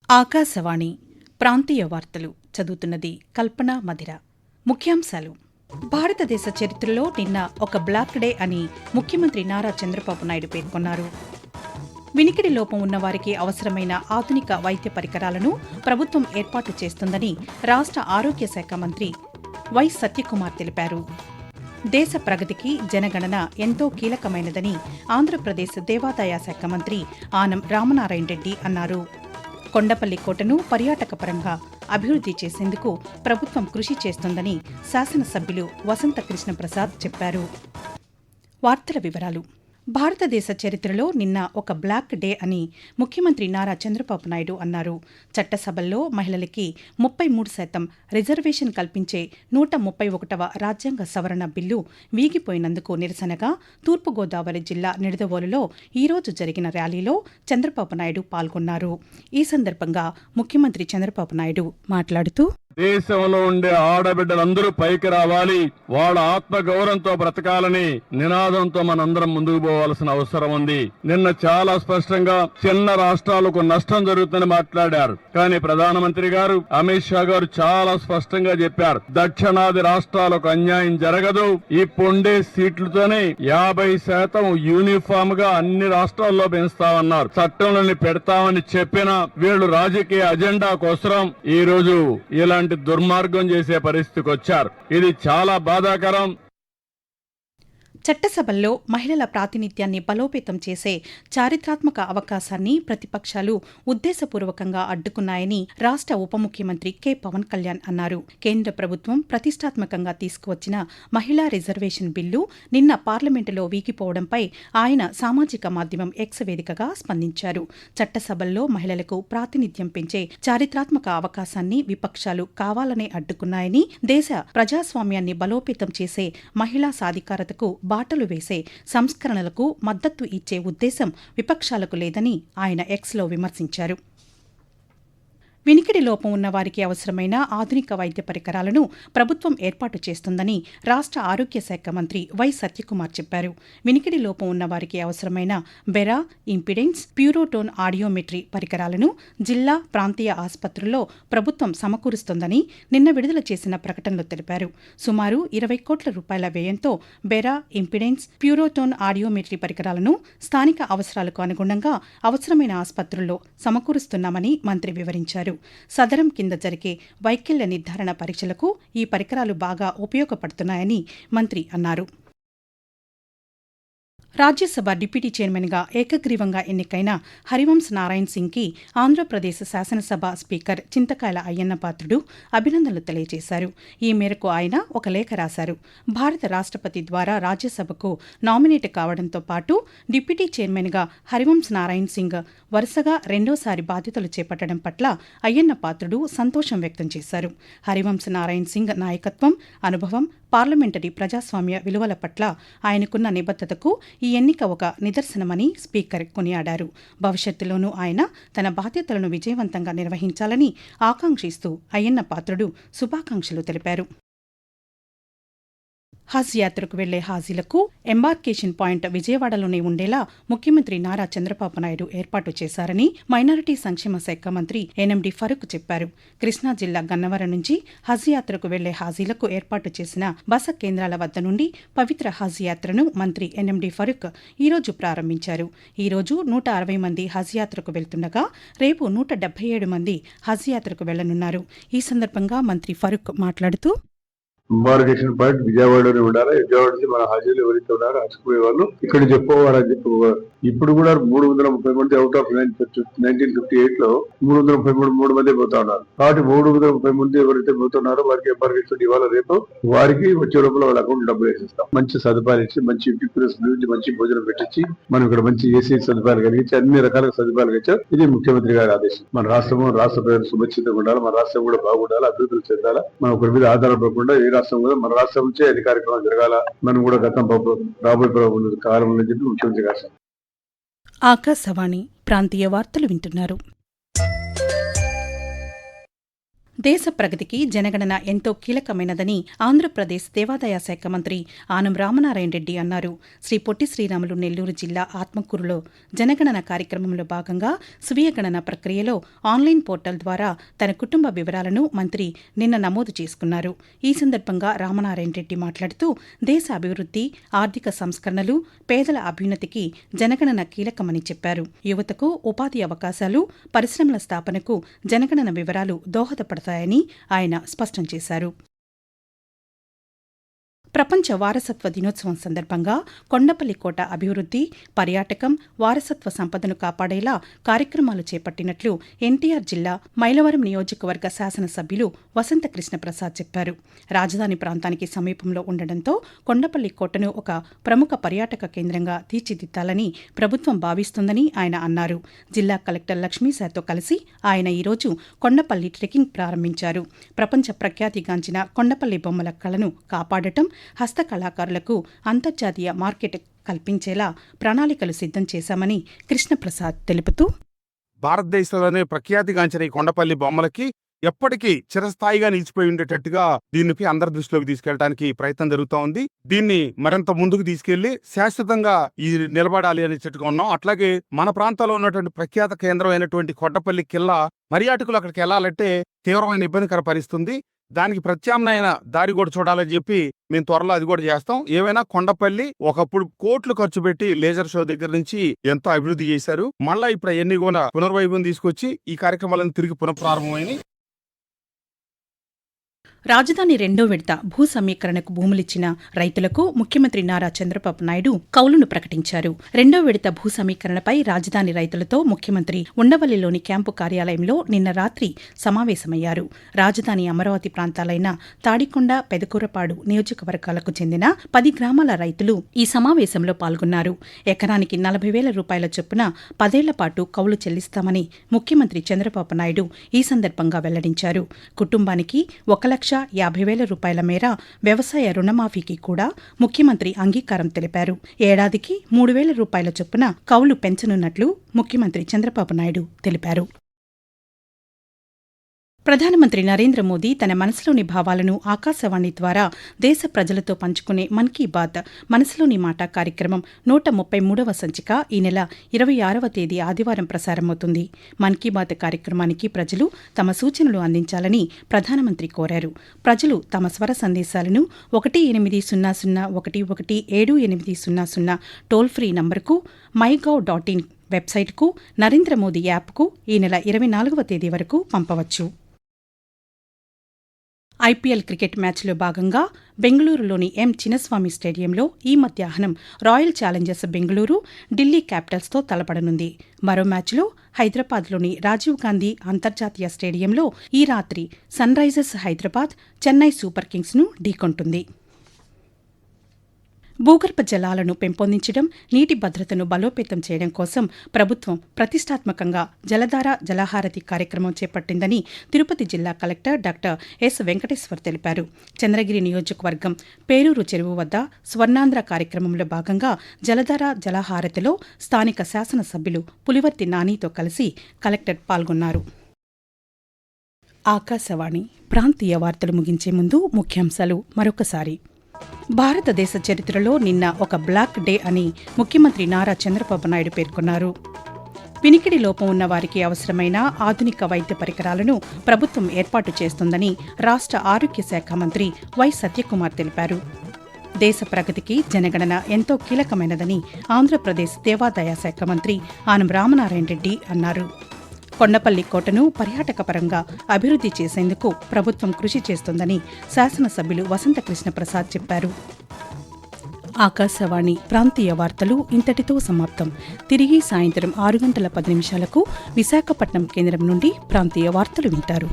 ఆకాశవాణి ప్రాంతీయ వార్తలు చదువుతున్నది కల్పన మధిర. ముఖ్యాంశాలు. భారతదేశ చరిత్రలో నిన్న ఒక బ్లాక్ డే అని ముఖ్యమంత్రి నారా చంద్రబాబు నాయుడు పేర్కొన్నారు. వినికిడి లోపం ఉన్నవారికి అవసరమైన ఆధునిక వైద్య పరికరాలను ప్రభుత్వం ఏర్పాటు చేస్తుందని రాష్ట్ర ఆరోగ్య శాఖ మంత్రి వై సత్యకుమార్ తెలిపారు. దేశ ప్రగతికి జనగణన ఎంతో కీలకమైనదని ఆంధ్రప్రదేశ్ దేవాదాయ శాఖ మంత్రి ఆనం రామనారాయణ రెడ్డి అన్నారు. కొండపల్లి కోటను పర్యాటక పరంగా అభివృద్ధి చేసేందుకు ప్రభుత్వం కృషి చేస్తోందని శాసనసభ్యులు వసంత కృష్ణప్రసాద్ చెప్పారు. వార్తల వివరాలు. భారతదేశ చరిత్రలో నిన్న ఒక బ్లాక్ డే అని ముఖ్యమంత్రి నారా చంద్రబాబు నాయుడు అన్నారు. చట్టసభల్లో మహిళలకి 33% రిజర్వేషన్ కల్పించే 131వ రాజ్యాంగ సవరణ బిల్లు వీగిపోయినందుకు నిరసనగా తూర్పుగోదావరి జిల్లా నిడదవోలులో ఈరోజు జరిగిన ర్యాలీలో చంద్రబాబు నాయుడు పాల్గొన్నారు. ఈ సందర్భంగా ముఖ్యమంత్రి చంద్రబాబు నాయుడు మాట్లాడుతూ, దేశంలో ఉండే ఆడబిడ్డలందరూ పైకి రావాలి, వాళ్ళ ఆత్మగౌరవంతో బ్రతకాలని నినాదంతో మనందరం ముందుకు పోవాల్సిన అవసరం ఉంది. నిన్న చాలా స్పష్టంగా చిన్న రాష్ట్రాలకు నష్టం జరుగుతుందని మాట్లాడారు. కానీ ప్రధానమంత్రి గారు అమిత్ షా గారు చాలా స్పష్టంగా చెప్పారు, దక్షిణాది రాష్ట్రాలకు అన్యాయం జరగదు. ఈ పొండే సీట్లతోనే 50% యూనిఫామ్ గా అన్ని రాష్ట్రాల్లో పెంచుతామన్నారు. చట్టంలోని పెడతామని చెప్పిన వీళ్లు రాజకీయ అజెండా కోసం ఈ రోజు ఇలాంటి దుర్మార్గం చేసే పరిస్థితికి వచ్చారు. ఇది చాలా బాధాకరం. చట్టసభల్లో మహిళల ప్రాతినిధ్యాన్ని బలోపేతం చేసే చారిత్రాత్మక అవకాశాన్ని ప్రతిపక్షాలు ఉద్దేశపూర్వకంగా అడ్డుకున్నాయని రాష్ట్ర ఉప ముఖ్యమంత్రి కె పవన్ కళ్యాణ్ అన్నారు. కేంద్ర ప్రభుత్వం ప్రతిష్టాత్మకంగా తీసుకువచ్చిన మహిళా రిజర్వేషన్ బిల్లు నిన్న పార్లమెంటులో వీగిపోవడంపై ఆయన సామాజిక మాధ్యమం ఎక్స్ వేదికగా స్పందించారు. చట్టసభల్లో మహిళలకు ప్రాతినిధ్యం పెంచే చారిత్రాత్మక అవకాశాన్ని విపక్షాలు కావాలనే అడ్డుకున్నాయని, దేశ ప్రజాస్వామ్యాన్ని బలోపేతం చేసే మహిళా సాధికారతకు బాటలు వేసే సంస్కరణలకు మద్దతు ఇచ్చే ఉద్దేశం విపక్షాలకు లేదని ఆయన ఎక్స్లో విమర్శించారు. వినికిడి లోపం ఉన్న వారికి అవసరమైన ఆధునిక వైద్య పరికరాలను ప్రభుత్వం ఏర్పాటు చేస్తుందని రాష్ట్ర ఆరోగ్య శాఖ మంత్రి వై సత్యకుమార్ చెప్పారు. వినికిడి లోపం ఉన్న వారికి అవసరమైన బెరా, ఇంపిడెన్స్, ప్యూరోటోన్ ఆడియోమెట్రీ పరికరాలను జిల్లా, ప్రాంతీయ ఆసుపత్రుల్లో ప్రభుత్వం సమకూరుస్తోందని నిన్న విడుదల చేసిన ప్రకటనలో తెలిపారు. సుమారు 20 కోట్ల రూపాయల వ్యయంతో బెరా, ఇంపిడెన్స్, ప్యూరోటోన్ ఆడియోమెట్రీ పరికరాలను స్థానిక అవసరాలకు అనుగుణంగా అవసరమైన ఆసుపత్రుల్లో సమకూరుస్తున్నామని మంత్రి వివరించారు. సదరం కింద జరిగే వైకల్య నిర్ధారణ పరీక్షలకు ఈ పరికరాలు బాగా ఉపయోగపడుతున్నాయని మంత్రి అన్నారు. రాజ్యసభ డిప్యూటీ చైర్మన్గా ఏకగ్రీవంగా ఎన్నికైన హరివంశ్ నారాయణ్ సింగ్కి ఆంధ్రప్రదేశ్ శాసనసభ స్పీకర్ చింతకాయల అయ్యన్న పాత్రుడు అభినందనలు తెలియజేశారు. ఈ మేరకు ఆయన ఒక లేఖ రాశారు. భారత రాష్ట్రపతి ద్వారా రాజ్యసభకు నామినేట్ కావడంతో పాటు డిప్యూటీ చైర్మన్గా హరివంశ్ నారాయణ్ సింగ్ వరుసగా రెండోసారి బాధ్యతలు చేపట్టడం పట్ల అయ్యన్న పాత్రుడు సంతోషం వ్యక్తం చేశారు. హరివంశ్ నారాయణ్ సింగ్ నాయకత్వం, అనుభవం, పార్లమెంటరీ ప్రజాస్వామ్య విలువల పట్ల ఆయనకున్న నిబద్ధతకు ఈ ఎన్నిక ఒక నిదర్శనమని స్పీకర్ కొనియాడారు. భవిష్యత్తులోనూ ఆయన తన బాధ్యతలను విజయవంతంగా నిర్వహించాలని ఆకాంక్షిస్తూ అయ్యన్న పాత్రుడు శుభాకాంక్షలు తెలిపారు. హజ్ యాత్రకు వెళ్లే హాజీలకు ఎంబార్కేషన్ పాయింట్ విజయవాడలోనే ఉండేలా ముఖ్యమంత్రి నారా చంద్రబాబు నాయుడు ఏర్పాటు చేశారని మైనారిటీ సంక్షేమ శాఖ మంత్రి ఎన్ఎండి ఫరూక్ చెప్పారు. కృష్ణా జిల్లా గన్నవరం నుంచి హజ్ యాత్రకు వెళ్లే హాజీలకు ఏర్పాటు చేసిన బస కేంద్రాల వద్ద నుండి పవిత్ర హజ్ యాత్రను మంత్రి ఎన్ఎండి ఫరూక్ ఈరోజు ప్రారంభించారు. ఈరోజు 160 మంది హజ్ యాత్రకు వెళ్తుండగా రేపు 177 మంది హజ్ యాత్రకు వెళ్లనున్నారు. ఈ సందర్భంగా మంత్రి ఫరూక్ మాట్లాడుతూ, ఎంబార్కేషన్ పాయింట్ విజయవాడలోనే ఉండాలి. విజయవాడ నుంచి మన హాజీలు ఎవరైతే ఉన్నారో హజ్కుపోయే వాళ్ళు ఇక్కడి నుంచి చెప్పుకోవాలని చెప్పుకోవాలి. ఇప్పుడు కూడా 330 మంది అవుట్ ఆఫ్ 1958 లో 333 మంది పోతా ఉన్నారు. కాబట్టి 330 మంది ఎవరైతే పోతున్నారో వారికి ఎంబార్కేషన్ ఇవ్వాలి. రేపు వారికి వచ్చే లోపల వాళ్ళ అకౌంట్ డబ్బులు వేసిస్తాం. మంచి సదుపాయాలు ఇచ్చి, మంచి మంచి భోజనం పెట్టించి, మనం ఇక్కడ మంచి ఏసీ సదుపాయాలు కలిగించి, అన్ని రకాల సదుపాయాలు ఇచ్చారు. ఇది ముఖ్యమంత్రి గారి ఆదేశం. మన రాష్ట్ర ప్రజలు సురక్షితంగా ఉండాలి, మన రాష్ట్రం కూడా బాగుండాలి, అభివృద్ధులు చెందాలి. మనం ఒకరి మీద ఆధారపడకుండా ఏ రాష్ట్రం కూడా మన రాష్ట్రం నుంచే అన్ని కార్యక్రమాలు జరగాల. మనం కూడా రాబోయే కాలంలో చెప్పి ముఖ్యమంత్రి గారు. ఆకాశవాణి ప్రాంతీయ వార్తలు వింటున్నారు. దేశ ప్రగతికి జనగణన ఎంతో కీలకమైనదని ఆంధ్రప్రదేశ్ దేవాదాయ శాఖ మంత్రి ఆనం రామనారాయణ రెడ్డి అన్నారు. శ్రీ పొట్టి శ్రీరాములు నెల్లూరు జిల్లా ఆత్మకూరులో జనగణన కార్యక్రమంలో భాగంగా స్వీయ గణన ప్రక్రియలో ఆన్లైన్ పోర్టల్ ద్వారా తన కుటుంబ వివరాలను మంత్రి నిన్న నమోదు చేసుకున్నారు. ఈ సందర్భంగా రామనారాయణ రెడ్డి మాట్లాడుతూ దేశ అభివృద్ధి, ఆర్థిక సంస్కరణలు, పేదల అభ్యున్నతికి జనగణన కీలకమని చెప్పారు. యువతకు ఉపాధి అవకాశాలు, పరిశ్రమల స్థాపనకు జనగణన వివరాలు దోహదపడతాయని ఆయన స్పష్టం చేశారు. ప్రపంచ వారసత్వ దినోత్సవం సందర్భంగా కొండపల్లి కోట అభివృద్ధి, పర్యాటకం, వారసత్వ సంపదను కాపాడేలా కార్యక్రమాలు చేపట్టినట్లు ఎన్టీఆర్ జిల్లా మైలవరం నియోజకవర్గ శాసనసభ్యులు వసంత కృష్ణప్రసాద్ చెప్పారు. రాజధాని ప్రాంతానికి సమీపంలో ఉండడంతో కొండపల్లి కోటను ఒక ప్రముఖ పర్యాటక కేంద్రంగా తీర్చిదిద్దాలని ప్రభుత్వం భావిస్తోందని ఆయన అన్నారు. జిల్లా కలెక్టర్ లక్ష్మీశాతో కలిసి ఆయన ఈరోజు కొండపల్లి ట్రెక్కింగ్ ప్రారంభించారు. ప్రపంచ ప్రఖ్యాతిగాంచిన కొండపల్లి బొమ్మల కళను కాపాడటం, హస్తకళాకారులకు అంతర్జాతీయ మార్కెట్ కల్పించేలా ప్రణాళికలు సిద్ధం చేశామని కృష్ణప్రసాద్ తెలుపుతూ, భారతదేశంలోనే ప్రఖ్యాతిగాంచిన ఈ కొండపల్లి బొమ్మలకి ఎప్పటికీ చిరస్థాయిగా నిలిచిపోయి ఉండేటట్టుగా దీనికి అందరి దృష్టిలోకి తీసుకెళ్ళడానికి ప్రయత్నం జరుగుతూ ఉంది. దీన్ని మరింత ముందుకు తీసుకెళ్లి శాశ్వతంగా ఇది నిలబడాలి అనేటట్టుగా ఉన్నాం. అట్లాగే మన ప్రాంతంలో ఉన్నటువంటి ప్రఖ్యాత కేంద్రం అయినటువంటి కొండపల్లి కిల్లా పర్యాటకులు అక్కడికి వెళ్లాలంటే తీవ్రమైన ఇబ్బందికర పరిస్థితుంది. దానికి ప్రత్యామ్నాయ దారి కూడా చూడాలని చెప్పి మేము త్వరలో అది కూడా చేస్తాం. ఏమైనా కొండపల్లి ఒకప్పుడు కోట్లు ఖర్చు పెట్టి లేజర్ షో దగ్గర నుంచి ఎంతో అభివృద్ధి చేశారు. మళ్ళా ఇప్పుడు అవన్నీ కూడా పునర్వైభవం తీసుకొచ్చి ఈ కార్యక్రమాలను తిరిగి పునఃప్రారంభమైంది. రాజధాని రెండో విడత భూ సమీకరణకు భూములిచ్చిన రైతులకు ముఖ్యమంత్రి నారా చంద్రబాబు నాయుడు కౌలును ప్రకటించారు. రెండో విడత భూ సమీకరణపై రాజధాని రైతులతో ముఖ్యమంత్రి ఉండవల్లిలోని క్యాంపు కార్యాలయంలో నిన్న రాత్రి సమావేశమయ్యారు. రాజధాని అమరావతి ప్రాంతాలైన తాడికొండ, పెదకూరపాడు నియోజకవర్గాలకు చెందిన 10 గ్రామాల రైతులు ఈ సమావేశంలో పాల్గొన్నారు. ఎకరానికి 40,000 రూపాయల చొప్పున 10 ఏళ్ల పాటు కౌలు చెల్లిస్తామని ముఖ్యమంత్రి చంద్రబాబు నాయుడు ఈ సందర్భంగా వెల్లడించారు. కుటుంబానికి 1,50,000 రూపాయల మేర వ్యవసాయ రుణమాఫీకి కూడా ముఖ్యమంత్రి అంగీకారం తెలిపారు. ఏడాదికి 3,000 రూపాయల చొప్పున కౌలు పెంచనున్నట్లు ముఖ్యమంత్రి చంద్రబాబు నాయుడు తెలిపారు. ప్రధానమంత్రి నరేంద్ర మోదీ తన మనసులోని భావాలను ఆకాశవాణి ద్వారా దేశ ప్రజలతో పంచుకునే మన్ కీ బాత్ మనసులోని మాట కార్యక్రమం 133వ సంచిక ఈ నెల 26వ తేదీ ఆదివారం ప్రసారమవుతుంది. మన్ కీ బాత్ కార్యక్రమానికి ప్రజలు తమ సూచనలు అందించాలని ప్రధానమంత్రి కోరారు. ప్రజలు తమ స్వర సందేశాలను 180011780 టోల్ ఫ్రీ నంబర్కు, mygov.in వెబ్సైట్కు, నరేంద్ర మోదీ యాప్కు ఈ నెల 24వ తేదీ వరకు పంపవచ్చు. ఐపీఎల్ క్రికెట్ మ్యాచ్లో భాగంగా బెంగళూరులోని ఎం చిన్నస్వామి స్టేడియంలో ఈ మధ్యాహ్నం రాయల్ ఛాలెంజర్స్ బెంగళూరు ఢిల్లీ క్యాపిటల్స్తో తలపడనుంది. మరో మ్యాచ్లో హైదరాబాద్లోని రాజీవ్ గాంధీ అంతర్జాతీయ స్టేడియంలో ఈ రాత్రి Sunrisers Hyderabad Chennai Super కింగ్స్ను ఢీకొంటుంది. భూగర్భ జలాలను పెంపొందించడం, నీటి భద్రతను బలోపేతం చేయడం కోసం ప్రభుత్వం ప్రతిష్టాత్మకంగా జలధార జలహారతి కార్యక్రమం చేపట్టిందని తిరుపతి జిల్లా కలెక్టర్ డాక్టర్ ఎస్ వెంకటేశ్వర్ తెలిపారు. చంద్రగిరి నియోజకవర్గం పేరూరు చెరువు వద్ద స్వర్ణాంధ్ర కార్యక్రమంలో భాగంగా జలధార జలహారతిలో స్థానిక శాసనసభ్యులు పులివర్తి నానితో కలిసి కలెక్టర్ పాల్గొన్నారు. ఆకాశవాణి ప్రాంతీయ వార్తలు ముగించే ముందు ముఖ్యాంశాలు మరొకసారి. భారతదేశ చరిత్రలో నిన్న ఒక బ్లాక్ డే అని ముఖ్యమంత్రి నారా చంద్రబాబు నాయుడు పేర్కొన్నారు. వినికిడి లోపం ఉన్న వారికి అవసరమైన ఆధునిక వైద్య పరికరాలను ప్రభుత్వం ఏర్పాటు చేస్తోందని రాష్ట్ర ఆరోగ్య శాఖ మంత్రి వై సత్యకుమార్ తెలిపారు. దేశ ప్రగతికి జనగణన ఎంతో కీలకమైనదని ఆంధ్రప్రదేశ్ దేవాదాయ శాఖ మంత్రి ఆనం రామనారాయణ రెడ్డి అన్నారు. కొండపల్లి కోటను పర్యాటక పరంగా అభివృద్ధి చేసేందుకు ప్రభుత్వం కృషి చేస్తోందని శాసనసభ్యులు వసంత కృష్ణప్రసాద్ చెప్పారు. ఆకాశవాణి ప్రాంతీయ వార్తలు ఇంతటితో సమాప్తం. తిరిగి సాయంత్రం 6:10 విశాఖపట్నం కేంద్రం నుండి ప్రాంతీయ వార్తలు వింటారు.